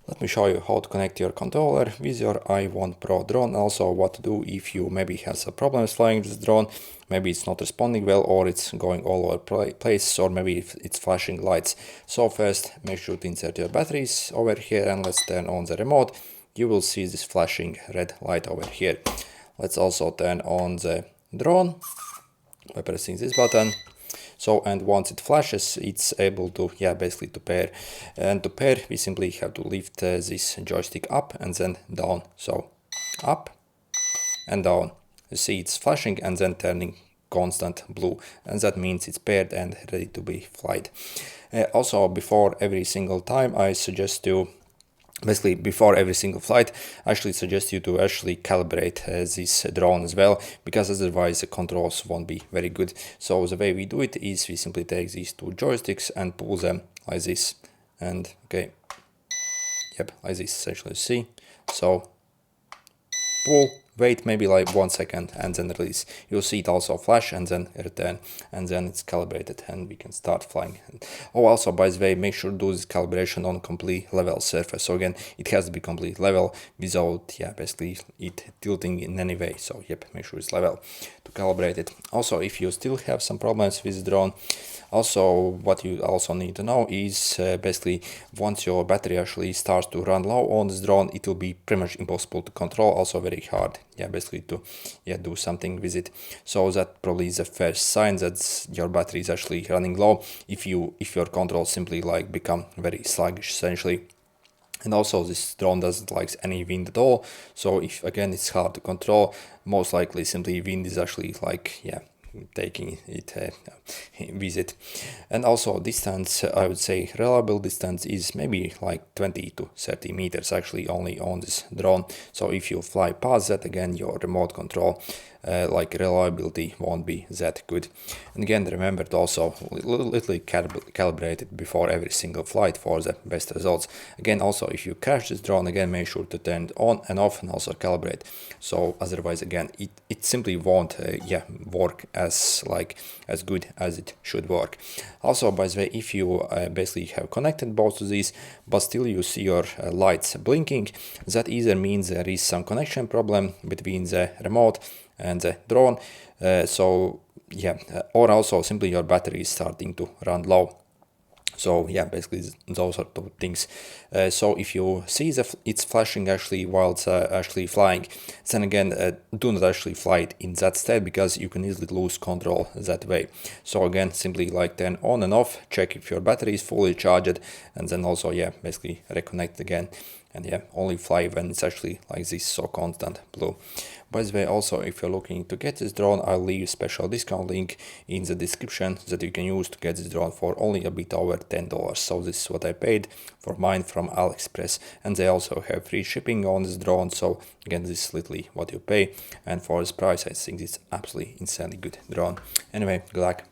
Let me show you how to connect your controller with your i1 Pro drone. Also what to do if you maybe have some problems flying this drone. Maybe it's not responding well, or it's going all over place, or maybe if it's flashing lights. So first, make sure to insert your batteries over here, and let's turn on the remote. You will see this flashing red light over here. Let's also turn on the drone by pressing this button. So, and once it flashes, it's able to, basically to pair. And to pair, we simply have to lift this joystick up and then down. So, up and down. You see it's flashing and then turning constant blue. And that means it's paired and ready to be flight. Also, before every single time, I suggest to basically before every single flight, I actually suggest you to actually calibrate this drone as well, because otherwise the controls won't be very good. So the way we do it is we simply take these two joysticks and pull them like this, and like this essentially. See, so pull, wait maybe like 1 second and then release. You'll see it also flash and then return, and then it's calibrated and we can start flying. Oh, also by the way, make sure to do this calibration on complete level surface. So again, it has to be complete level without basically it tilting in any way. So make sure it's level to calibrate it. Also, if you still have some problems with the drone, also what you also need to know is basically once your battery actually starts to run low on this drone, it will be pretty much impossible to control, also very hard basically to do something with it. So that probably is the first sign that your battery is actually running low, if your controls simply like become very sluggish essentially. And also this drone doesn't like any wind at all, so if again it's hard to control, most likely simply wind is actually like taking it with it. And also distance, I would say reliable distance is maybe like 20 to 30 meters actually only on this drone. So if you fly past that, again your remote control like reliability won't be that good. And again, remember to also literally calibrate it before every single flight for the best results. Again, also if you crash this drone, again make sure to turn it on and off and also calibrate. So otherwise again it simply won't work as good as it should work. Also, by the way, if you basically have connected both of these but still you see your lights blinking, that either means there is some connection problem between the remote and the drone, or also simply your battery is starting to run low. So basically those are two things. So if you see it's flashing actually while it's actually flying, then again do not actually fly it in that state, because you can easily lose control that way. So again, simply like turn on and off, check if your battery is fully charged, and then also basically reconnect again, and only fly when it's actually like this, so constant blue. By the way, also if you're looking to get this drone, I'll leave a special discount link in the description that you can use to get this drone for only a bit over $10. So this is what I paid for mine from AliExpress, and they also have free shipping on this drone. So again, this is literally what you pay, and for this price I think it's absolutely insanely good drone. Anyway, good luck.